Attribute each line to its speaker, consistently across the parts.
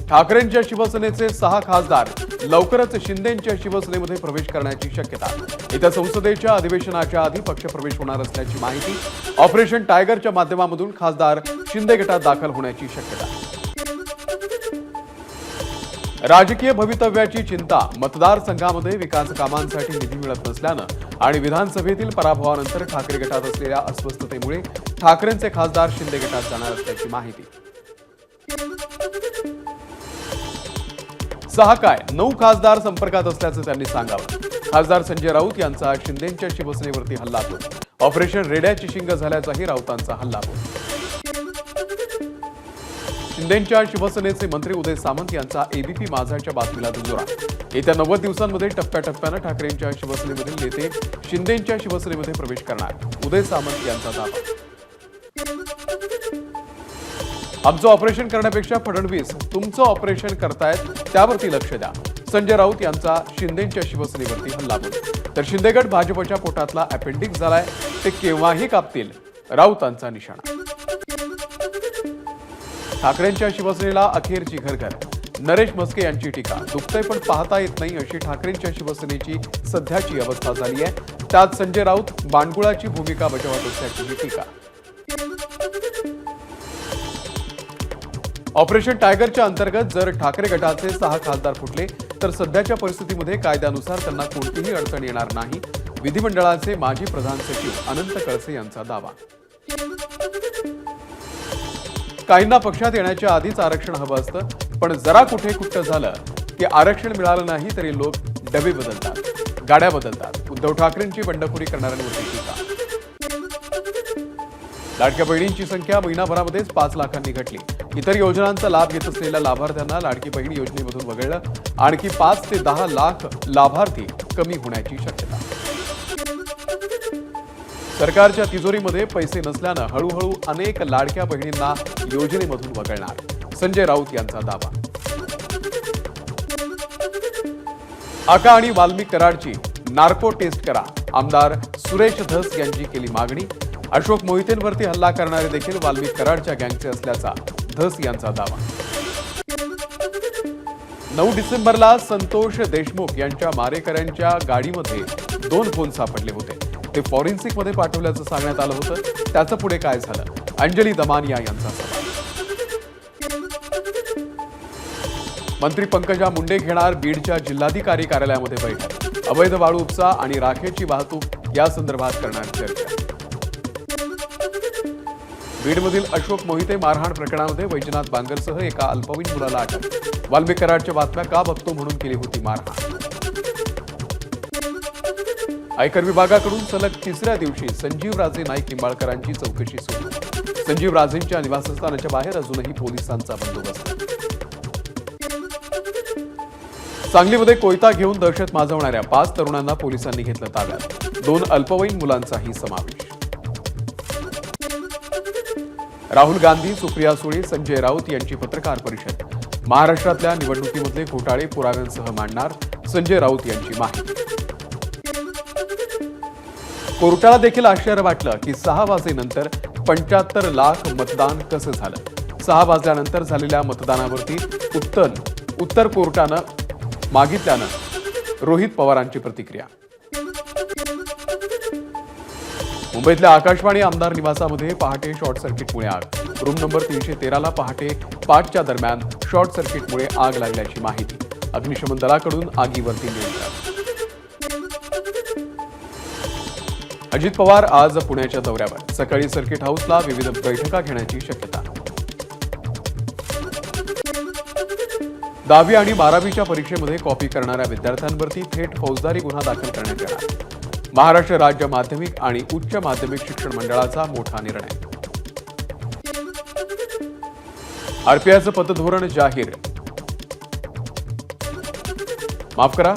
Speaker 1: ठाकरेंच्या शिवसेनेचे 6 खासदार लवकरच शिंदेंच्या शिवसेनेमध्ये प्रवेश करण्याची शक्यता। येत्या संसदेच्या अधिवेशनाच्या आधी पक्षप्रवेश होणार असल्याची माहिती। ऑपरेशन टायगरच्या माध्यमातून खासदार शिंदे गटात दाखल होण्याची शक्यता। राजकीय भवितव्याची चिंता। मतदारसंघामध्ये विकास कामांसाठी निधी मिळत नसल्यानं आणि विधानसभेतील पराभवानंतर ठाकरे गटात असलेल्या अस्वस्थतेमुळे ठाकरेंचे खासदार शिंदे गटात जाणार असल्याची माहिती। 6 काय 9 खासदार संपर्कात असल्याचं त्यांनी सांगावं। खासदार संजय राऊत यांचा शिंदेंच्या शिवसेनेवरती हल्लाबोल। ऑपरेशन रेड्याची शिंग झाल्याचाही राऊतांचा हल्लाबोल। शिंदेंच्या शिवसेनेचे मंत्री उदय सामंत यांचा एबीपी माझाच्या बातमीला दुजोरा। येत्या 90 दिवसांमध्ये टप्प्याटप्प्यानं ठाकरेंच्या शिवसेनेमधील नेते शिंदेंच्या शिवसेनेमध्ये प्रवेश करणार। उदय सामंत यांचा दावा। आमचं ऑपरेशन करण्यापेक्षा फडणवीस तुमचं ऑपरेशन करतायत त्यावरती लक्ष द्या। संजय राऊत यांचा शिंदेंच्या शिवसेनेवरती हल्लाबोल। तर शिंदेगड भाजपच्या पोटातला अपेंडिक्स झालाय, ते केव्हाही कापतील, राऊतांचा निशाणा। ठाकरेंच्या शिवसेनेला अखेरची घरघर। नरेश म्हस्के यांची टीका। दुखतंय पण पाहता येत नाही अशी ठाकरेंच्या शिवसेनेची सध्याची अवस्था झाली आहे। त्यात संजय राऊत बाणगुळाची भूमिका बजावत असल्याची टीका। ऑपरेशन टायगरच्या अंतर्गत जर ठाकरे गटाचे 6 खासदार फुटले तर सध्याच्या परिस्थितीमध्ये कायद्यानुसार त्यांना कोणतीही अडचण येणार नाही। विधिमंडळाचे माजी प्रधान सचिव अनंत कळसे यांचा दावा। काहींना पक्षात येण्याच्या आधीच आरक्षण हवं असतं, पण जरा कुठे कुट्ट झालं की आरक्षण मिळालं नाही तरी लोक डबे बदलतात, गाड्या बदलतात। उद्धव ठाकरेंची बंडखोरी करणाऱ्यांवरती टीका। लाडक्या बहिणींची संख्या महिनाभरामध्येच 5 लाखांनी घटली। इतर योजनांचा लाभ घेत असलेल्या लाभार्थ्यांना लाडकी बहीण योजनेमधून वगळलं। आणखी 5 ते 10 लाख लाभार्थी कमी होण्याची शक्यता। सरकारच्या तिजोरीमध्ये पैसे नसल्यानं हळूहळू अनेक लाडक्या बहिणींना योजनेमधून वगळणार। संजय राऊत यांचा दावा। आका आणि वाल्मिक कराडची नार्को टेस्ट करा। आमदार सुरेश धस यांची केली मागणी। अशोक मोहितेंवरती हल्ला करणारे देखील वाल्मिक कराडच्या गँगचे असल्याचा धस यांचा दावा। 9 डिसेंबरला संतोष देशमुख यांच्या मारेकऱ्यांच्या गाडीमध्ये 2 फोन सापडले होते। ते फॉरेन्सिकमध्ये पाठवल्याचं सांगण्यात आलं होतं। त्याचं पुढे काय झालं? अंजली दमानिया यांचा सवाल। मंत्री पंकजा मुंडे घेणार बीडच्या जिल्हाधिकारी कार्यालयामध्ये बैठक। अवैध वाळू उपसा आणि राखेची वाहतूक या संदर्भात करणार चर्चा। बीडमधील अशोक मोहिते मारहाण प्रकरणामध्ये वैजनाथ बांगरसह एका अल्पवयीन मुलाला अटक। वाल्मिक कराडच्या बातम्या का बघतो म्हणून केली होती मारहाण। आयकर विभागाकडून सलग 3ऱ्या दिवशी संजीव राजे नाईक निंबाळकरांची चौकशी सुरू। संजीव राजेंच्या निवासस्थानाच्या बाहेर अजूनही पोलिसांचा बंदोबस्त। सांगलीमध्ये कोयता घेऊन दहशत माजवणाऱ्या 5 तरुणांना पोलिसांनी घेतलं ताब्यात। 2 अल्पवयीन मुलांचाही समावेश। राहुल गांधी, सुप्रिया सुळे, संजय राऊत यांची पत्रकार परिषद। महाराष्ट्रातल्या निवडणुकीमधले घोटाळे पुराव्यांसह मांडणार। संजय राऊत यांची माहिती। कोर्टाला देखील आश्चर्य वाटलं की 6 वाजेनंतर 75 लाख मतदान कसं झालं। 6 वाजल्यानंतर झालेल्या मतदानावरती उत्तर कोर्टानं मागितल्यानं रोहित पवारांची प्रतिक्रिया। मुंबईतल्या आकाशवाणी आमदार निवासामध्ये पहाटे शॉर्ट सर्किटमुळे आग। रूम नंबर 313 ला पहाटे 5च्या दरम्यान शॉर्ट सर्किटमुळे आग लागल्याची माहिती। अग्निशमन दलाकडून आगीवरती नियंत्रण। अजित पवार आज पुण्याच्या दौऱ्यावर। सकाळी सर्किट हाऊसला विविध बैठका घेण्याची शक्यता। 10वी आणि 12वीच्या परीक्षेमध्ये कॉपी करणाऱ्या विद्यार्थ्यांवरती थेट फौजदारी गुन्हा दाखल करण्यात येणार। महाराष्ट्र राज्य माध्यमिक आणि उच्च माध्यमिक शिक्षण मंडळाचा मोठा निर्णय। आरपीआयचं पतधोरण जाहीर। माफ करा,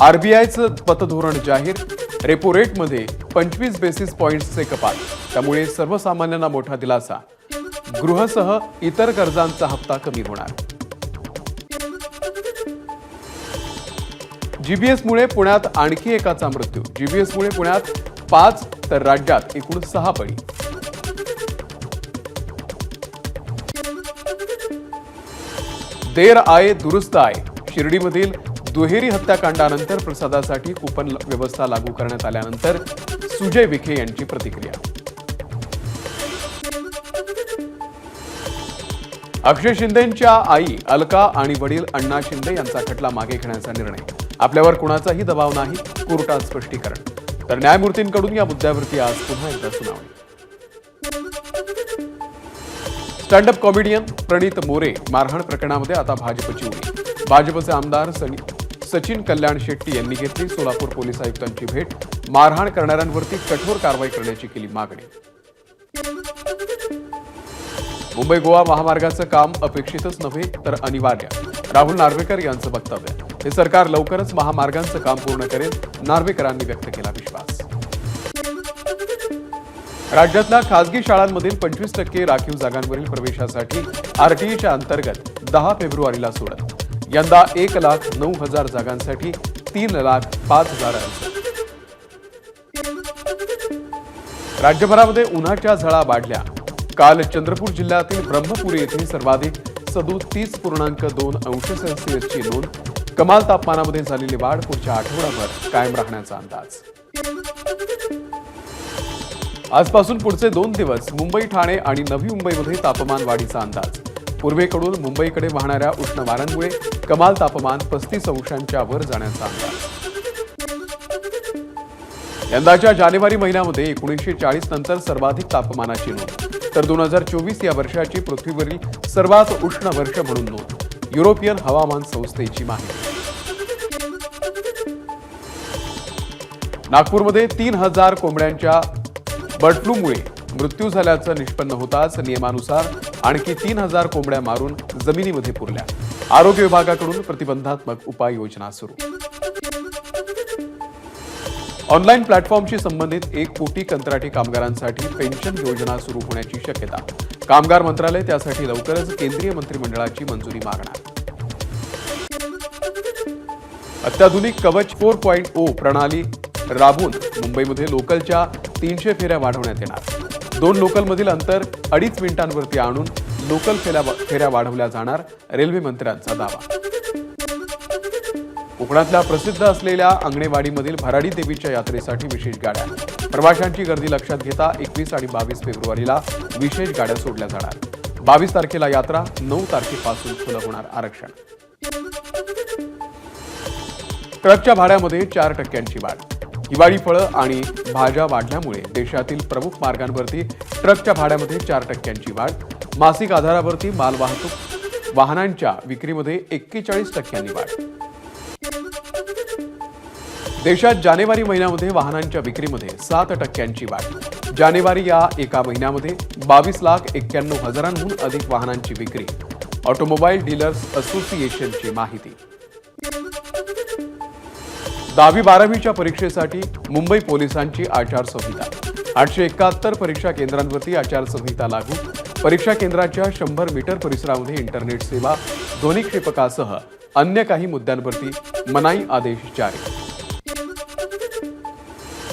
Speaker 1: आरबीआयचं पतधोरण जाहीर। रेपो रेटमध्ये 25 बेसिस पॉइंट्सचे कपात। त्यामुळे सर्वसामान्यांना मोठा दिलासा। गृहसह इतर कर्जांचा हप्ता कमी होणार। जीबीएसमुळे पुण्यात आणखी एकाचा मृत्यू। जीबीएसमुळे पुण्यात 5 तर राज्यात एकूण 6 बळी। देर आये दुरुस्त आये. शिर्डीमधील दुहेरी हत्याकांडानंतर प्रसादासाठी कुपन व्यवस्था लागू करण्यात आल्यानंतर सुजय विखे यांची प्रतिक्रिया. अक्षय शिंदेंच्या आई अलका आणि वडील अण्णा शिंदे यांचा खटला मागे घेण्याचा निर्णय. आपल्यावर कुणाचाही दबाव नाही, कोर्टात स्पष्टीकरण. तर न्यायमूर्तींकडून या मुद्द्यावरती आज पुन्हा एकदा सुनावणी. स्टँडअप कॉमेडियन प्रणित मोरे मारहाण प्रकरणामध्ये आता भाजपची उडी. भाजपचे आमदार सचिन कल्याण शेट्टी यांनी घेतली सोलापूर पोलीस आयुक्तांची भेट. मारहाण करणाऱ्यांवरती कठोर कारवाई करण्याची केली मागणी. मुंबई गोवा महामार्गाचं काम अपेक्षितच नव्हे तर अनिवार्य. राहुल नार्वेकर यांचं वक्तव्य. हे सरकार लवकरच महामार्गांचं काम पूर्ण करेल, नार्वेकरांनी व्यक्त केला विश्वास. राज्यातल्या खासगी शाळांमधील 25% राखीव जागांवरील प्रवेशासाठी आरटीईच्या अंतर्गत 10 फेब्रुवारीला सोडत. यंदा 1,09,000 जागांसाठी 3,05,000 अर्ज. राज्यभरामध्ये उन्हाच्या झळा वाढल्या. काल चंद्रपूर जिल्ह्यातील ब्रह्मपुरी येथे सर्वाधिक 37.2 अंश सेल्सिअसची नोंद. कमाल तापमानामध्ये झालेली वाढ पुढच्या आठवडाभर कायम राहण्याचा अंदाज. आजपासून पुढचे 2 दिवस मुंबई, ठाणे आणि नवी मुंबईमध्ये तापमान वाढीचा अंदाज. पूर्वेकडून मुंबईकडे वाहणाऱ्या उष्ण वाऱ्यांमुळे कमाल तापमान 35 अंशांच्या वर जाण्याचा अंदाज. यंदाच्या जानेवारी महिन्यामध्ये 1940 नंतर सर्वाधिक तापमानाची नोंद. तर 2024 या वर्षाची पृथ्वीवरील सर्वात उष्ण वर्ष म्हणून नोंद. युरोपियन हवामान संस्थेची माहिती. नागपूरमध्ये 3,000 कोंबड्यांच्या बर्ड फ्लूमुळे मृत्यू झाल्याचं निष्पन्न होताच नियमानुसार आणखी 3,000 कोंबड्या मारून जमिनीमध्ये पुरल्या. आरोग्य विभागाकडून प्रतिबंधात्मक उपाययोजना सुरू. ऑनलाईन प्लॅटफॉर्मशी संबंधित 1 कोटी कंत्राटी कामगारांसाठी पेन्शन योजना सुरू होण्याची शक्यता. कामगार मंत्रालय त्यासाठी लवकरच केंद्रीय मंत्रिमंडळाची मंजुरी मागणार. अत्याधुनिक कवच 4.0 प्रणाली राबवून मुंबईमध्ये लोकलच्या 300 फेऱ्या वाढवण्यात येणार. 2 लोकलमधील अंतर 2.5 मिनिटांवरती आणून लोकल फेऱ्या वाढवल्या जाणार. रेल्वे मंत्र्यांचा दावा. कोकणातल्या प्रसिद्ध असलेल्या अंगणेवाडीमधील भराडी देवीच्या यात्रेसाठी विशेष गाड्या. प्रवाशांची गर्दी लक्षात घेता 21 आणि 22 फेब्रुवारीला विशेष गाड्या सोडल्या जाणार. 22 तारखेला यात्रा, 9 तारखेपासून खुलं होणार आरक्षण. ट्रकच्या भाड्यामध्ये 4% वाढ. हिवाळी फळं आणि भाज्या वाढल्यामुळे देशातील प्रमुख मार्गांवरती ट्रकच्या भाड्यामध्ये 4% वाढ. मासिक आधारावरती मालवाहतूक वाहनांच्या विक्रीमध्ये 41% वाढ. देशात जानेवारी महिन्यामध्ये वाहनांच्या विक्रीमध्ये 7% वाढ. जानेवारी या एका महिन्यामध्ये 22,91,000हून अधिक वाहनांची विक्री. ऑटोमोबाईल डीलर्स असोसिएशनची माहिती. 10वी-12वीच्या परीक्षेसाठी मुंबई पोलिसांची आचारसंहिता. 871 परीक्षा केंद्रांवरती आचारसंहिता लागू. परीक्षा केंद्राच्या 100 मीटर परिसरामध्ये इंटरनेट सेवा, ध्वनिक्षेपकासह अन्य काही मुद्द्यांवरती मनाई आदेश जारी.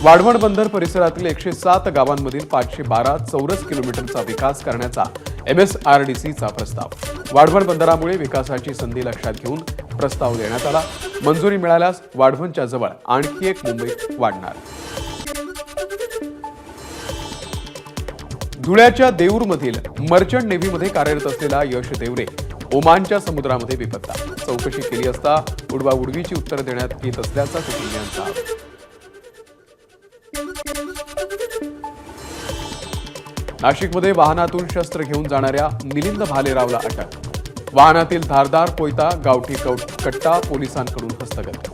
Speaker 1: वाढवण बंदर परिसरातील 107 गावांमधील 512 चौरस किलोमीटरचा विकास करण्याचा MSRDCचा प्रस्ताव. वाढवण बंदरामुळे विकासाची संधी लक्षात घेऊन प्रस्ताव देण्यात आला. मंजुरी मिळाल्यास वाढवणच्या जवळ आणखी एक मुंबई वाढणार. धुळ्याच्या देऊरमधील मर्चंट नेव्हीमध्ये कार्यरत असलेला यश देवरे ओमानच्या समुद्रामध्ये बेपत्ता. चौकशी केली असता उडवाउडवीची उत्तर देण्यात येत असल्याचा कुटुंबियांचा आरोप. नाशिकमध्ये वाहनातून शस्त्र घेऊन जाणाऱ्या मिलिंद भालेरावला अटक. वाहनातील धारदार कोयता, गावठी कट्टा पोलिसांकडून हस्तगत.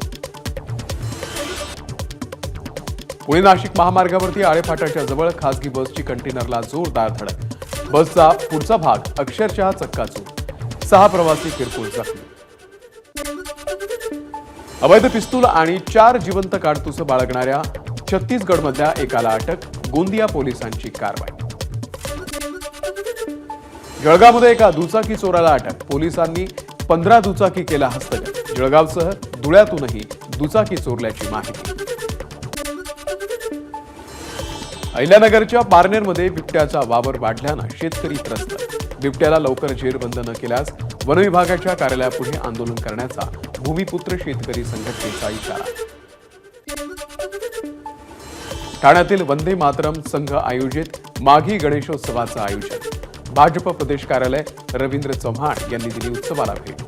Speaker 1: पुणे नाशिक महामार्गावरती आळेफाटाच्या जवळ खासगी बसची कंटेनरला जोरदार धडक. बसचा पुढचा भाग अक्षरशः चक्काचूर. 6 प्रवासी किरकोळ जखमी. अवैध पिस्तूल आणि 4 जिवंत काडतुसं बाळगणाऱ्या छत्तीसगडमधल्या एकाला अटक. गोंदिया पोलिसांची कारवाई. जळगावमध्ये एका दुचाकी चोराला अटक. पोलिसांनी 15 दुचाकी केला हस्तगत. जळगावसह धुळ्यातूनही दुचाकी चोरल्याची माहिती. अहिल्यानगरच्या पारनेरमध्ये बिबट्याचा वावर वाढल्यानं शेतकरी त्रस्त. बिबट्याला लवकर जेरबंद न केल्यास वन विभागाच्या कार्यालयापुढे आंदोलन करण्याचा भूमिपुत्र शेतकरी संघटनेचा इशारा. ठाण्यातील वंदे मातरम संघ आयोजित माघी गणेशोत्सवाचं आयोजन. भाजप प्रदेश कार्यालय रवींद्र चव्हाण यांनी दिली उत्सवाला भेट.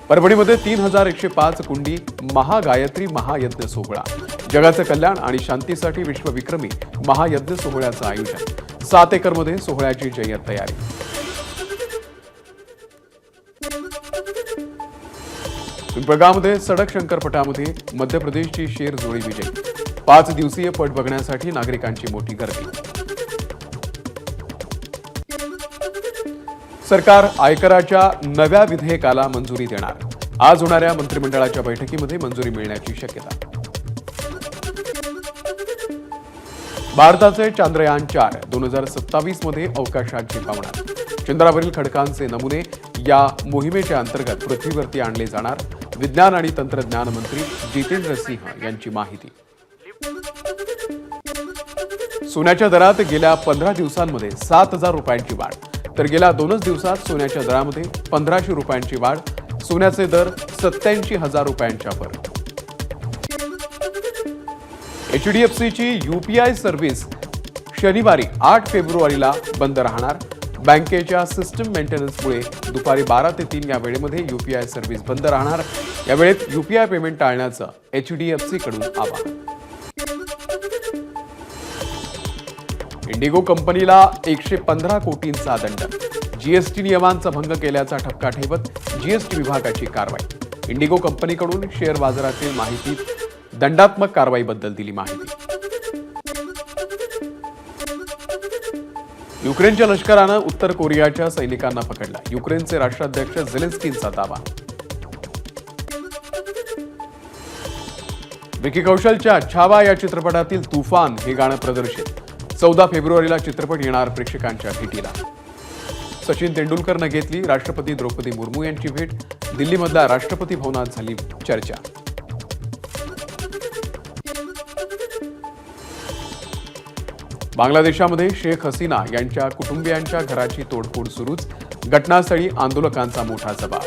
Speaker 1: परभणीमध्ये 3105 कुंडी महागायत्री महायज्ञ सोहळा. जगाचं कल्याण आणि शांतीसाठी विश्वविक्रमी महायज्ञ सोहळ्याचं आयोजन. 7 एकरमध्ये सोहळ्याची जय्यत तयारी. पिंपळगावमध्ये सडक शंकरपटामध्ये मध्य प्रदेशची शेर जोडी विजयी. 5 दिवसीय पट बघण्यासाठी नागरिकांची मोठी गर्दी. सरकार आयकराच्या नव्या विधेयकाला मंजुरी देणार. आज होणाऱ्या मंत्रिमंडळाच्या बैठकीमध्ये मंजुरी मिळण्याची शक्यता. भारताचे चांद्रयान 4 2027 मध्ये अवकाशात झेपावणार. चंद्रावरील खडकांचे नमुने या मोहिमेच्या अंतर्गत पृथ्वीवरती आणले जाणार. विज्ञान आणि तंत्रज्ञान मंत्री जितेंद्र सिंह यांची माहिती. सोन्याच्या दरात गेल्या 15 दिवसांमध्ये 7,000 रुपयांची वाढ. तर गेल्या 2 दिवसात सोन्याच्या दरामध्ये 1500 रुपयांची वाढ. सोन्याचे दर 87,000 रुपयांच्या वर. HDFCची UPI सर्व्हिस शनिवारी 8 फेब्रुवारीला बंद राहणार. बँकेच्या सिस्टम मेंटेनन्समुळे दुपारी 12 ते 3 या वेळेमध्ये UPI सर्व्हिस बंद राहणार. या वेळेत UPI पेमेंट टाळण्याचं HDFC कडून आवाहन. इंडिगो कंपनीला 115 कोटींचा दंड. जीएसटी नियमांचा भंग केल्याचा ठपका ठेवत जीएसटी विभागाची कारवाई. इंडिगो कंपनीकडून शेअर बाजारातील माहितीत दंडात्मक कारवाईबद्दल दिली माहिती. युक्रेनच्या लष्करानं उत्तर कोरियाच्या सैनिकांना पकडला. युक्रेनचे राष्ट्राध्यक्ष झेलेन्स्कींचा दावा. विकी कौशलच्या छावा या चित्रपटातील तुफान हे गाणं प्रदर्शित. 14 फेब्रुवारीला चित्रपट येणार प्रेक्षकांच्या भेटीला. सचिन तेंडुलकरनं घेतली राष्ट्रपती द्रौपदी मुर्मू यांची भेट. दिल्लीमधल्या राष्ट्रपती भवनात झाली चर्चा. बांगलादेशामध्ये शेख हसीना यांच्या कुटुंबियांच्या घराची तोडफोड सुरूच. घटनास्थळी आंदोलकांचा मोठा जबाब.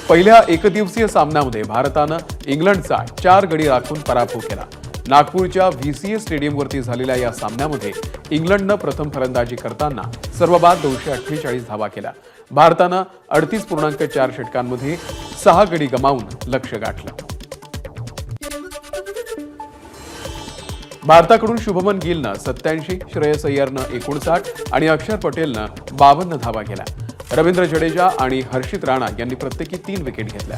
Speaker 1: पहिल्या एकदिवसीय सामन्यामध्ये भारतानं इंग्लंडचा 4 गडी राखून पराभव केला. नागपूरच्या VCA स्टेडियमवरती झालेल्या या सामन्यामध्ये इंग्लंडनं प्रथम फलंदाजी करताना सर्वबाद 248 धावा केल्या. भारतानं 38.4 षटकांमध्ये 6 गडी गमावून लक्ष्य गाठलं. भारताकडून शुभमन गिलनं 87, श्रेयस अय्यरनं 59 आणि अक्षर पटेलनं 52 धावा केल्या. रवींद्र जडेजा आणि हर्षित राणा यांनी प्रत्येकी 3 विकेट घेतल्या.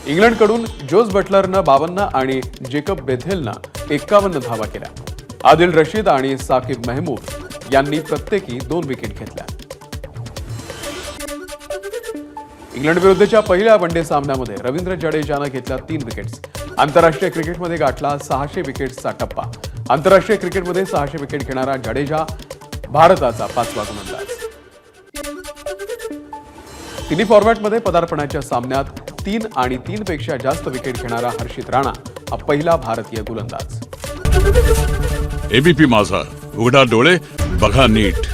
Speaker 1: इंग्लंडकडून जोस बटलरनं 52 आणि जेकब बेथेलनं 51 धावा केल्या. आदिल रशीद आणि साकिब मेहमूद यांनी प्रत्येकी 2 विकेट घेतल्या. इंग्लंड विरुद्धच्या पहिल्या वनडे सामन्यामध्ये रवींद्र जडेजानं घेतल्या 3 विकेट्स. आंतरराष्ट्रीय क्रिकेटमध्ये गाठला 600 विकेट्सचा टप्पा. आंतरराष्ट्रीय क्रिकेटमध्ये 600 विकेट घेणारा जडेजा भारताचा 5वा गोलंदाज. तिन्ही फॉर्मॅटमध्ये पदार्पणाच्या सामन्यात 3 आणि 3 पेक्षा जास्त विकेट घेणारा हर्षित राणा हा पहिला भारतीय गोलंदाज.
Speaker 2: ABP माझा, उघडा डोळे बघा नीट.